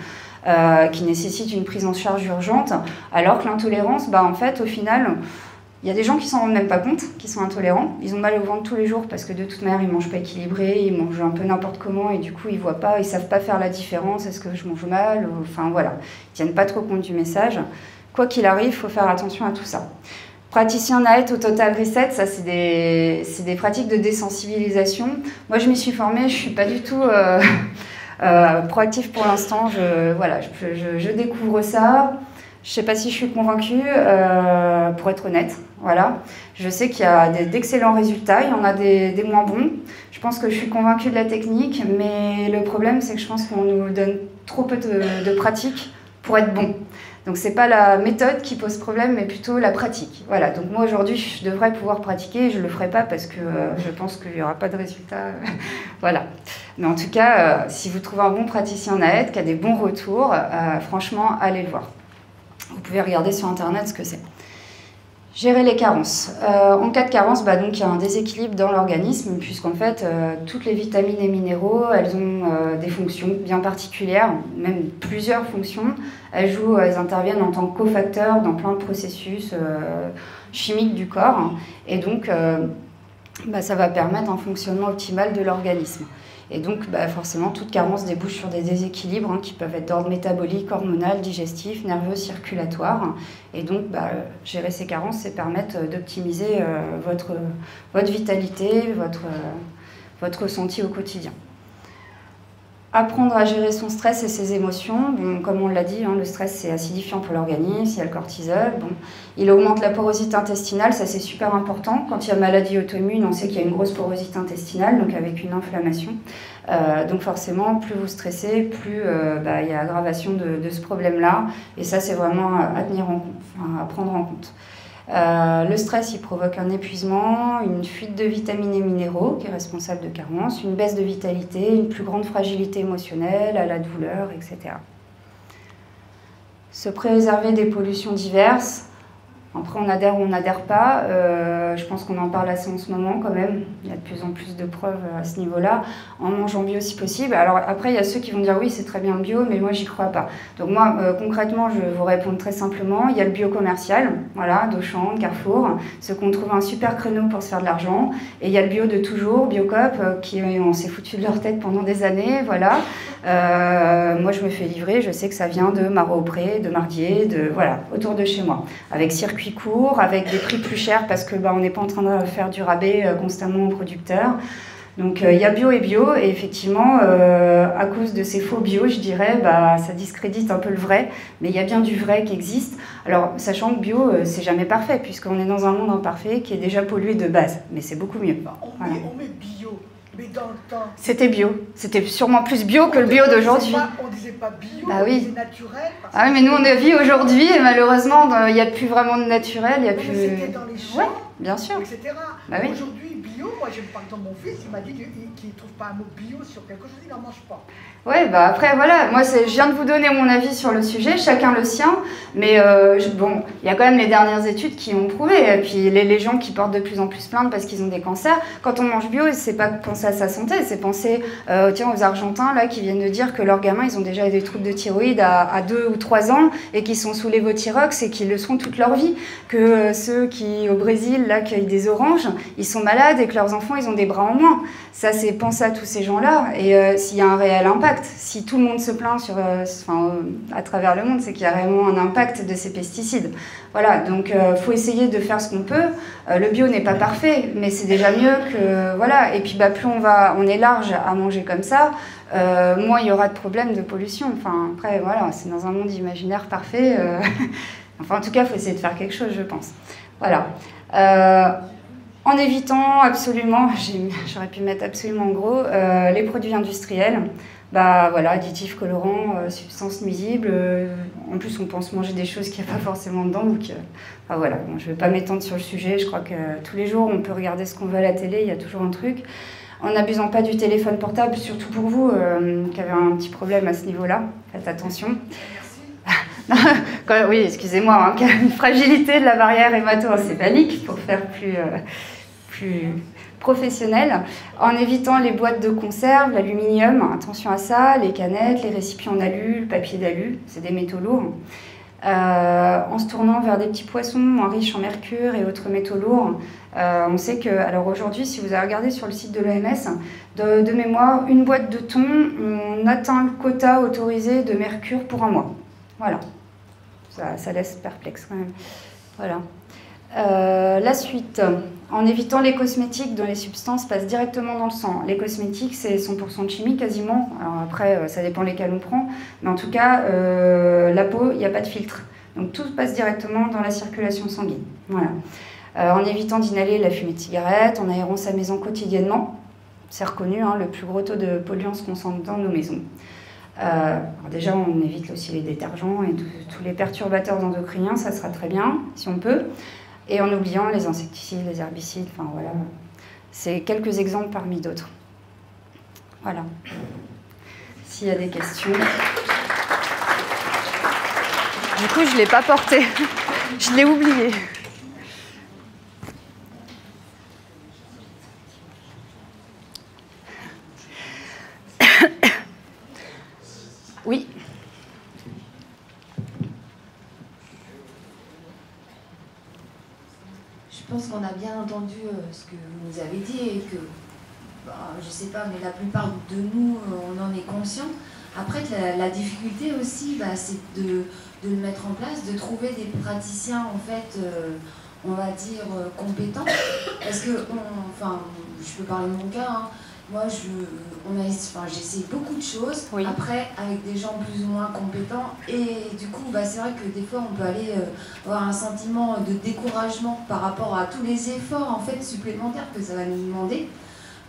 qui nécessite une prise en charge urgente, alors que l'intolérance, en fait, au final, il y a des gens qui s'en rendent même pas compte, qui sont intolérants. Ils ont mal au ventre tous les jours parce que de toute manière, ils mangent pas équilibré, ils mangent un peu n'importe comment et du coup, ils voient pas, ils savent pas faire la différence. Est-ce que je mange mal? Enfin voilà, ils tiennent pas trop compte du message. Quoi qu'il arrive, il faut faire attention à tout ça. Praticien NAET au Total Reset, ça c'est des pratiques de désensibilisation. Moi, je m'y suis formée, je suis pas du tout proactive pour l'instant. Je découvre ça. Je ne sais pas si je suis convaincue, pour être honnête. Voilà. Je sais qu'il y a d'excellents résultats, il y en a des moins bons. Je pense que je suis convaincue de la technique, mais le problème, c'est que je pense qu'on nous donne trop peu de pratiques pour être bon. Donc, ce n'est pas la méthode qui pose problème, mais plutôt la pratique. Voilà. Donc, moi, aujourd'hui, je devrais pouvoir pratiquer. Je ne le ferai pas parce que je pense qu'il n'y aura pas de résultat. Voilà. Mais en tout cas, si vous trouvez un bon praticien NAET qui a des bons retours, franchement, allez le voir. Vous pouvez regarder sur Internet ce que c'est. Gérer les carences. En cas de carence, donc, il y a un déséquilibre dans l'organisme, puisqu'en fait, toutes les vitamines et minéraux, elles ont des fonctions bien particulières, même plusieurs fonctions. Elles interviennent en tant que cofacteurs dans plein de processus chimiques du corps. Et donc, ça va permettre un fonctionnement optimal de l'organisme. Et donc, forcément, toute carence débouche sur des déséquilibres qui peuvent être d'ordre métabolique, hormonal, digestif, nerveux, circulatoire. Et donc, gérer ces carences, c'est permettre d'optimiser votre vitalité, votre ressenti au quotidien. Apprendre à gérer son stress et ses émotions. Bon, comme on l'a dit, le stress, c'est acidifiant pour l'organisme, il y a le cortisol. Bon. Il augmente la porosité intestinale, ça c'est super important. Quand il y a maladie auto-immune, on sait qu'il y a une grosse porosité intestinale, donc avec une inflammation. Donc forcément, plus vous stressez, plus il y a aggravation de ce problème-là. Et ça, c'est vraiment à prendre en compte. Le stress, il provoque un épuisement, une fuite de vitamines et minéraux qui est responsable de carences, une baisse de vitalité, une plus grande fragilité émotionnelle, à la douleur, etc. Se préserver des pollutions diverses. Après, on adhère ou on n'adhère pas. Je pense qu'on en parle assez en ce moment quand même. Il y a de plus en plus de preuves à ce niveau-là. En mangeant bio si possible. Alors après, il y a ceux qui vont dire oui, c'est très bien le bio, mais moi, j'y crois pas. Donc moi, concrètement, je vais vous répondre très simplement. Il y a le bio commercial, voilà, d'Auchan, de Carrefour, ceux qu'on trouve un super créneau pour se faire de l'argent. Et il y a le bio de toujours, Biocop, on s'est foutu de leur tête pendant des années, voilà. Moi, je me fais livrer, je sais que ça vient de Marois-au-Pré, de Mardier, voilà, autour de chez moi. Avec circuit court, avec des prix plus chers parce que on n'est pas en train de faire du rabais constamment aux producteurs. Donc il y a bio et bio, et effectivement, à cause de ces faux bio, je dirais, ça discrédite un peu le vrai, mais il y a bien du vrai qui existe. Alors, sachant que bio, c'est jamais parfait, puisqu'on est dans un monde imparfait qui est déjà pollué de base, mais c'est beaucoup mieux. On met bio, Mais dans le temps... C'était bio. C'était sûrement plus bio que le bio d'aujourd'hui. On disait pas bio, bah oui. On disait naturel. Ah oui, mais nous on vit aujourd'hui et malheureusement il n'y a plus vraiment de naturel. Il y a plus... C'était dans les champs, ouais, bien sûr. etc. Bah oui. Aujourd'hui, bio, moi j'ai par exemple mon fils, il m'a dit qu'il ne trouve pas un mot bio sur quelque chose, il n'en mange pas. Ouais, bah après voilà, moi je viens de vous donner mon avis sur le sujet, chacun le sien, mais bon, il y a quand même les dernières études qui ont prouvé, et puis les gens qui portent de plus en plus plainte parce qu'ils ont des cancers, quand on mange bio, c'est pas penser à sa santé, c'est penser tiens, aux Argentins là qui viennent de dire que leurs gamins ils ont déjà des troubles de thyroïde à 2 ou 3 ans et qui sont sous l'évothyrox et qui le seront toute leur vie, que ceux qui au Brésil là cueillent des oranges, ils sont malades et que leurs enfants ils ont des bras en moins. Ça c'est penser à tous ces gens-là et s'il y a un réel impact. Si tout le monde se plaint à travers le monde, c'est qu'il y a vraiment un impact de ces pesticides. Voilà, donc faut essayer de faire ce qu'on peut. Le bio n'est pas parfait, mais c'est déjà mieux que... Voilà, et puis plus on est large à manger comme ça, moins il y aura de problèmes de pollution. Enfin, après, voilà, c'est dans un monde imaginaire parfait. Enfin, en tout cas, il faut essayer de faire quelque chose, je pense. Voilà. En évitant absolument, j'aurais pu mettre absolument en gros, les produits industriels. Bah voilà, additifs, colorants, substances nuisibles. En plus, on pense manger des choses qu'il n'y a pas forcément dedans. Donc, voilà, bon, je ne vais pas m'étendre sur le sujet. Je crois que tous les jours, on peut regarder ce qu'on veut à la télé. Il y a toujours un truc. En n'abusant pas du téléphone portable, surtout pour vous qui avez un petit problème à ce niveau-là. Faites attention. Oui, excusez-moi, hein, une fragilité de la barrière hémato-encéphalique pour faire plus professionnel, en évitant les boîtes de conserve, l'aluminium, attention à ça, les canettes, les récipients en alu, le papier d'alu, c'est des métaux lourds. En se tournant vers des petits poissons moins riches en mercure et autres métaux lourds, on sait que, alors aujourd'hui, si vous avez regardé sur le site de l'OMS, de mémoire, une boîte de thon, on atteint le quota autorisé de mercure pour un mois. Voilà, ça laisse perplexe quand même. Voilà. La suite, en évitant les cosmétiques dont les substances passent directement dans le sang. Les cosmétiques, c'est 100% de chimie quasiment. Alors après, ça dépend lesquels on prend. Mais en tout cas, la peau, il n'y a pas de filtre. Donc tout passe directement dans la circulation sanguine. Voilà. En évitant d'inhaler la fumée de cigarette, en aérant sa maison quotidiennement. C'est reconnu, hein, le plus gros taux de polluants se concentre dans nos maisons. Alors déjà, on évite aussi les détergents et tous les perturbateurs endocriniens, ça sera très bien, si on peut. Et en oubliant les insecticides, les herbicides, enfin voilà. C'est quelques exemples parmi d'autres. Voilà. S'il y a des questions. Du coup, je ne l'ai pas porté. Je l'ai oublié. Oui. Je pense qu'on a bien entendu ce que vous nous avez dit et que, je ne sais pas, mais la plupart de nous, on en est conscient. Après, la difficulté aussi, c'est de le mettre en place, de trouver des praticiens, en fait, on va dire, compétents. Parce que, je peux parler de mon cas, hein. Moi, j'ai essayé beaucoup de choses, oui. Après, avec des gens plus ou moins compétents, et du coup, c'est vrai que des fois, on peut aller avoir un sentiment de découragement par rapport à tous les efforts, en fait, supplémentaires que ça va nous demander,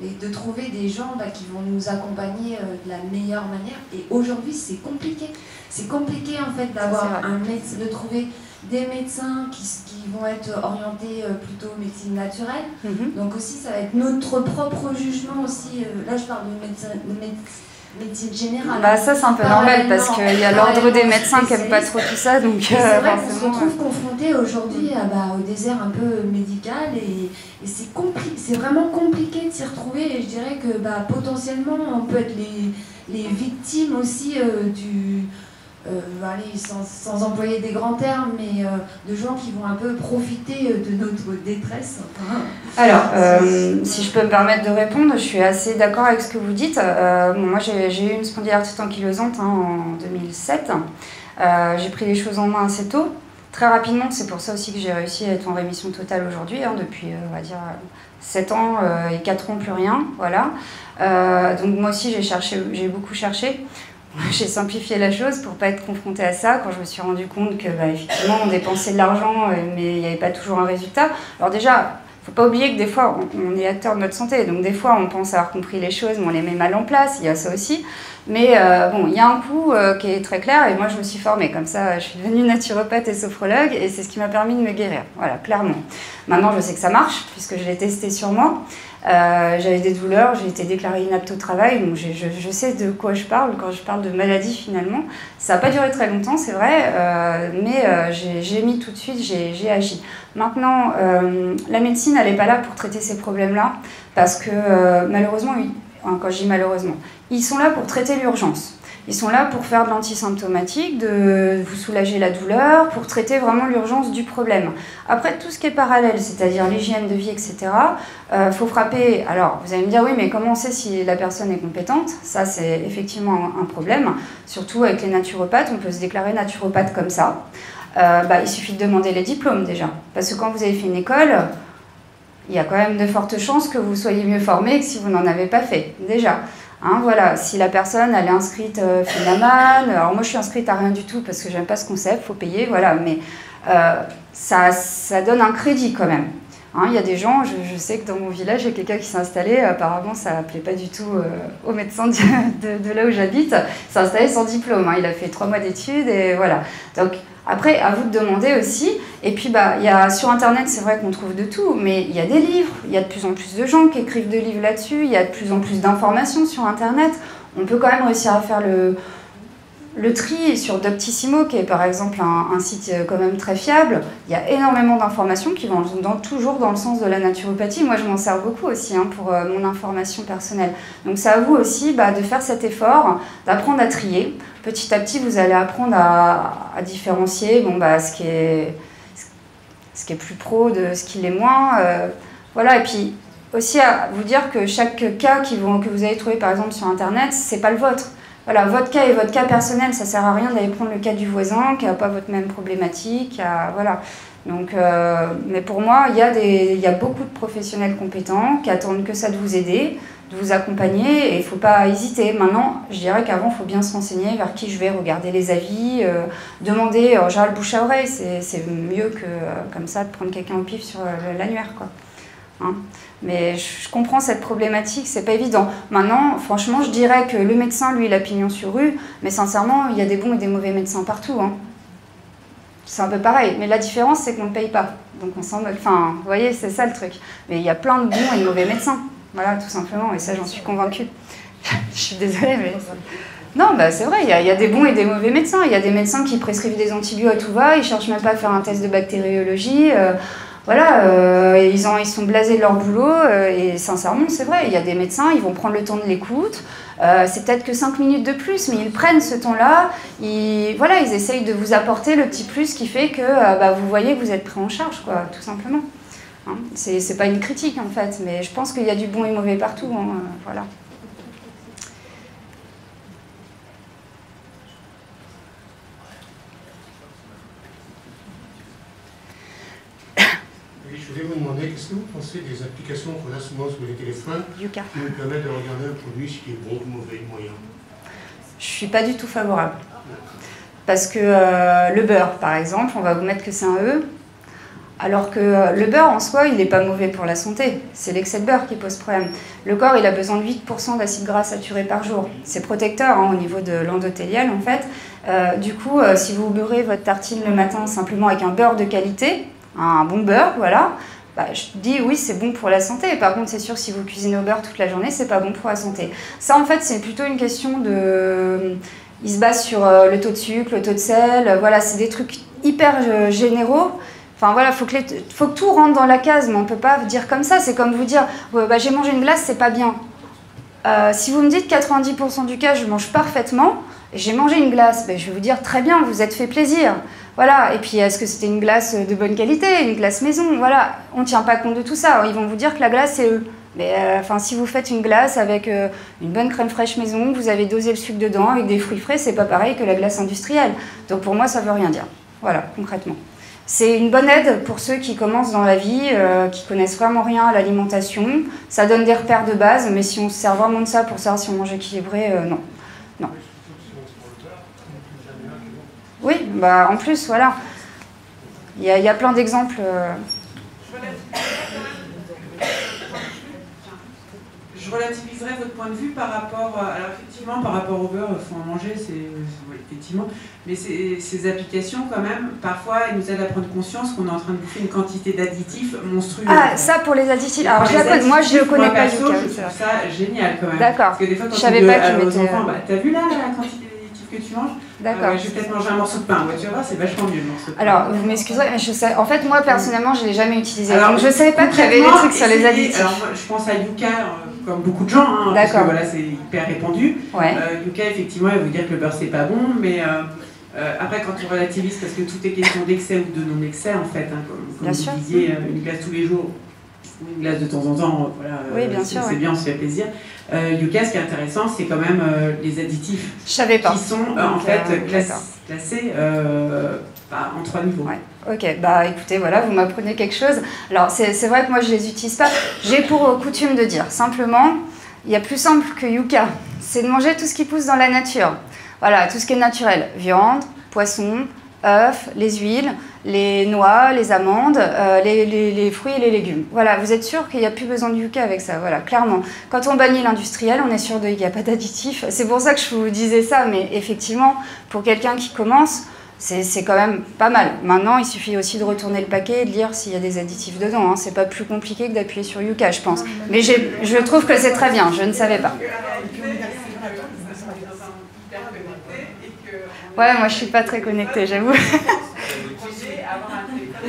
et de trouver des gens qui vont nous accompagner de la meilleure manière. Et aujourd'hui, c'est compliqué. C'est compliqué, en fait, d'avoir un médecin, de trouver des médecins qui vont être orientés plutôt médecine naturelle. Donc aussi, ça va être notre propre jugement aussi. Là, je parle de médecine générale. Ça, c'est un peu normal parce qu'il y a l'ordre des médecins qui n'aiment pas trop tout ça. Donc, c'est vrai qu'on se retrouve confronté aujourd'hui au désert un peu médical et c'est vraiment compliqué de s'y retrouver. Et je dirais que potentiellement, on peut être les victimes aussi sans employer des grands termes, mais de gens qui vont un peu profiter de notre détresse. Alors, si je peux me permettre de répondre, je suis assez d'accord avec ce que vous dites. Moi, j'ai eu une spondylarthrite ankylosante en 2007. J'ai pris les choses en main assez tôt, très rapidement. C'est pour ça aussi que j'ai réussi à être en rémission totale aujourd'hui, depuis, on va dire, 7 ans et 4 ans, plus rien. Voilà. Donc moi aussi, j'ai beaucoup cherché. J'ai simplifié la chose pour ne pas être confrontée à ça quand je me suis rendu compte que effectivement on dépensait de l'argent mais il n'y avait pas toujours un résultat. Alors déjà, faut pas oublier que des fois, on est acteur de notre santé, donc des fois, on pense avoir compris les choses, mais on les met mal en place, il y a ça aussi. Mais bon, il y a un coup qui est très clair, et moi, je me suis formée comme ça, je suis devenue naturopathe et sophrologue, et c'est ce qui m'a permis de me guérir, voilà, clairement. Maintenant, je sais que ça marche, puisque je l'ai testé sur moi. J'avais des douleurs, j'ai été déclarée inapte au travail, donc je sais de quoi je parle quand je parle de maladie finalement. Ça n'a pas duré très longtemps, c'est vrai, mais j'ai mis tout de suite, j'ai agi. Maintenant, la médecine, elle n'est pas là pour traiter ces problèmes-là, parce que malheureusement, quand je dis malheureusement, ils sont là pour traiter l'urgence. Ils sont là pour faire de l'antisymptomatique, de vous soulager la douleur, pour traiter vraiment l'urgence du problème. Après, tout ce qui est parallèle, c'est-à-dire l'hygiène de vie, etc., faut frapper. Alors, vous allez me dire, oui, mais comment on sait si la personne est compétente? Ça, c'est effectivement un problème. Surtout avec les naturopathes, on peut se déclarer naturopathe comme ça. Il suffit de demander les diplômes déjà. Parce que quand vous avez fait une école, il y a quand même de fortes chances que vous soyez mieux formé que si vous n'en avez pas fait, déjà. Hein, voilà, si la personne elle est inscrite Finaman, alors moi je suis inscrite à rien du tout parce que j'aime pas ce concept, faut payer, voilà, mais ça donne un crédit quand même. Hein, il y a des gens, je sais que dans mon village, il y a quelqu'un qui s'est installé, apparemment ça ne plaît pas du tout au médecin de là où j'habite, il s'est installé sans diplôme, hein, il a fait 3 mois d'études et voilà. Donc après, à vous de demander aussi, et puis y a, sur internet c'est vrai qu'on trouve de tout, mais il y a des livres, il y a de plus en plus de gens qui écrivent des livres là-dessus, il y a de plus en plus d'informations sur internet, on peut quand même réussir à faire le tri sur Doctissimo, qui est par exemple un site quand même très fiable. Il y a énormément d'informations qui vont toujours dans le sens de la naturopathie. Moi, je m'en sers beaucoup aussi pour mon information personnelle. Donc, c'est à vous aussi de faire cet effort, d'apprendre à trier. Petit à petit, vous allez apprendre à différencier ce qui est plus pro de ce qui l'est moins. Voilà, et puis aussi à vous dire que chaque cas que vous avez trouvé par exemple sur Internet, c'est pas le vôtre. Voilà, votre cas est votre cas personnel, ça sert à rien d'aller prendre le cas du voisin qui n'a pas votre même problématique. Voilà. Donc, mais pour moi, il y a beaucoup de professionnels compétents qui attendent que ça de vous aider, de vous accompagner, et il ne faut pas hésiter. Maintenant, je dirais qu'avant, il faut bien se renseigner vers qui je vais, regarder les avis, demander, en général, bouche à oreille, c'est mieux que comme ça de prendre quelqu'un au pif sur l'annuaire, quoi. Hein. Mais je comprends cette problématique, c'est pas évident. Maintenant, franchement, je dirais que le médecin, lui, il a pignon sur rue, mais sincèrement, il y a des bons et des mauvais médecins partout. Hein. C'est un peu pareil, mais la différence, c'est qu'on ne paye pas. Donc on s'en moque. Enfin, vous voyez, c'est ça le truc. Mais il y a plein de bons et de mauvais médecins. Voilà, tout simplement, et ça, j'en suis convaincue. Je suis désolée, mais... Non, c'est vrai, il y a des bons et des mauvais médecins. Il y a des médecins qui prescrivent des antibiotiques à tout va, ils ne cherchent même pas à faire un test de bactériologie. Voilà, ils sont blasés de leur boulot et sincèrement, c'est vrai, il y a des médecins, ils vont prendre le temps de l'écoute. C'est peut-être que 5 minutes de plus, mais ils prennent ce temps-là. Ils essayent de vous apporter le petit plus qui fait que vous voyez que vous êtes pris en charge, quoi, tout simplement. Hein, c'est pas une critique, en fait, mais je pense qu'il y a du bon et mauvais partout. Hein, voilà. Je voulais vous demander, qu'est-ce que vous pensez des applications qu'on a souvent sur les téléphones qui nous permettent de regarder un produit, ce qui est bon, mauvais, moyen? Je ne suis pas du tout favorable. Parce que le beurre, par exemple, on va vous mettre que c'est un E, alors que le beurre en soi, il n'est pas mauvais pour la santé. C'est l'excès de beurre qui pose problème. Le corps, il a besoin de 8% d'acides gras saturés par jour. C'est protecteur au niveau de l'endothélial, en fait. Du coup, si vous beurrez votre tartine le matin simplement avec un beurre de qualité, un bon beurre, voilà, je dis oui, c'est bon pour la santé. Par contre, c'est sûr, si vous cuisinez au beurre toute la journée, c'est pas bon pour la santé. Ça, en fait, c'est plutôt une question de... Il se base sur le taux de sucre, le taux de sel, voilà, c'est des trucs hyper généraux. Enfin voilà, faut que tout rentre dans la case, mais on peut pas dire comme ça. C'est comme vous dire, j'ai mangé une glace, c'est pas bien. Si vous me dites 90% du cas, je mange parfaitement, j'ai mangé une glace, je vais vous dire très bien, vous êtes fait plaisir. Voilà, et puis est-ce que c'était une glace de bonne qualité, une glace maison? Voilà, on ne tient pas compte de tout ça. Ils vont vous dire que la glace, c'est eux. Mais si vous faites une glace avec une bonne crème fraîche maison, vous avez dosé le sucre dedans avec des fruits frais, c'est pas pareil que la glace industrielle. Donc pour moi, ça veut rien dire. Voilà, concrètement. C'est une bonne aide pour ceux qui commencent dans la vie, qui connaissent vraiment rien à l'alimentation. Ça donne des repères de base, mais si on se sert vraiment de ça pour savoir si on mange équilibré, non. Non. Oui, en plus, voilà. Il y a plein d'exemples. Je relativiserai votre point de vue par rapport, alors effectivement, par rapport au beurre, il faut en manger, oui, effectivement, mais ces applications, quand même, parfois, elles nous aident à prendre conscience qu'on est en train de bouffer une quantité d'additifs monstrueuse. Ah, ça pour les additifs. Alors, moi, je ne connais pas Yuka. Je trouve ça génial, quand même. D'accord. Parce que des fois, quand je savais pas qu'ils mettaient... enfants, t'as vu là la quantité d'additifs que tu manges? D'accord. Je vais peut-être manger un morceau de pain. Tu vas voir, c'est vachement mieux le morceau de pain. Alors, vous m'excuserez, mais en fait, moi, personnellement, je ne l'ai jamais utilisé. Alors, donc, je ne savais pas qu'il y avait des trucs sur les additifs. Alors, moi, je pense à Yuka, comme beaucoup de gens, hein, parce que voilà, c'est hyper répandu. Ouais. Yuka, effectivement, elle va vous dire que le beurre, c'est pas bon, mais après, quand on relativise, parce que tout est question d'excès ou de non-excès, en fait, hein, comme vous disiez, une glace tous les jours, une glace de temps en temps, voilà, oui, bien sûr, c'est bien, on se fait plaisir. Yuka, ce qui est intéressant, c'est quand même les additifs qui sont en fait classés en 3 niveaux. Ouais. Ok, bah écoutez, voilà, vous m'apprenez quelque chose. Alors c'est vrai que moi je les utilise pas. J'ai pour coutume de dire, simplement, il y a plus simple que Yuka, c'est de manger tout ce qui pousse dans la nature. Voilà, tout ce qui est naturel, viande, poisson, œufs, les huiles, les noix, les amandes, les fruits et les légumes. Voilà, vous êtes sûr qu'il n'y a plus besoin de Yuka avec ça, voilà, clairement. Quand on bannit l'industriel, on est sûr qu'il n'y a pas d'additifs. C'est pour ça que je vous disais ça, mais effectivement, pour quelqu'un qui commence, c'est quand même pas mal. Maintenant, il suffit aussi de retourner le paquet et de lire s'il y a des additifs dedans. Hein. C'est pas plus compliqué que d'appuyer sur Yuka, je pense. Mais je trouve que c'est très bien, je ne savais pas. Ouais, moi je suis pas très connectée, j'avoue.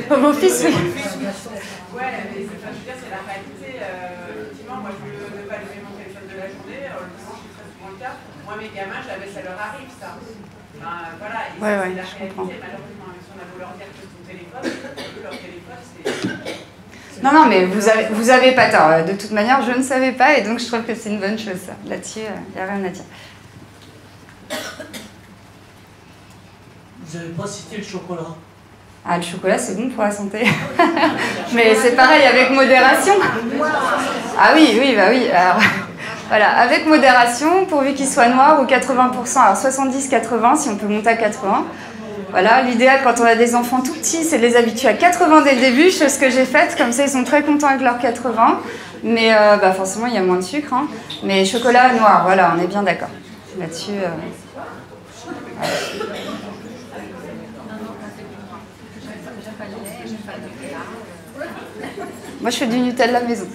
Mon fils, oui. Ouais, mais je veux dire, c'est la réalité. Effectivement, moi je ne pas lever mon téléphone de la journée, c'est très souvent le cas. Moi, mes gamins, ça leur arrive, ça. Voilà, et ouais, c'est la je réalité. comprends. Malheureusement, si on a beau leur dire que ton téléphone, leur téléphone, c'est... Non, mais vous avez pas tort. De toute manière, je ne savais pas, et donc je trouve que c'est une bonne chose, ça. Là-dessus, il n'y a rien à dire. Vous n'avez pas cité le chocolat. Ah, le chocolat, c'est bon pour la santé. Mais c'est pareil, avec modération. Ah oui, bah oui. Alors, voilà, avec modération, pourvu qu'il soit noir ou 80%. Alors 70-80, si on peut monter à 80. Voilà, l'idéal quand on a des enfants tout petits, c'est de les habituer à 80 dès le début, chose que j'ai faite. Comme ça, ils sont très contents avec leurs 80. Mais forcément, il y a moins de sucre. Hein. Mais chocolat noir, voilà, on est bien d'accord. Là-dessus... Moi, je fais du Nutella maison.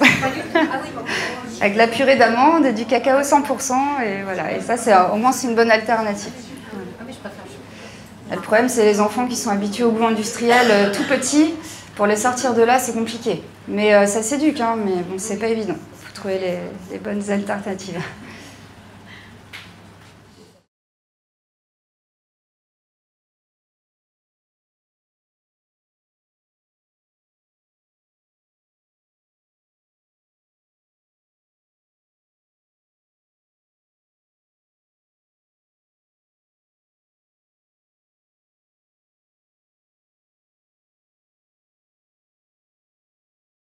Avec de la purée d'amande et du cacao 100%. Et voilà. Et ça, au moins, c'est une bonne alternative. Et le problème, c'est les enfants qui sont habitués au goût industriel tout petits. Pour les sortir de là, c'est compliqué. Mais ça s'éduque, hein, mais bon, c'est pas évident. Il faut trouver les bonnes alternatives.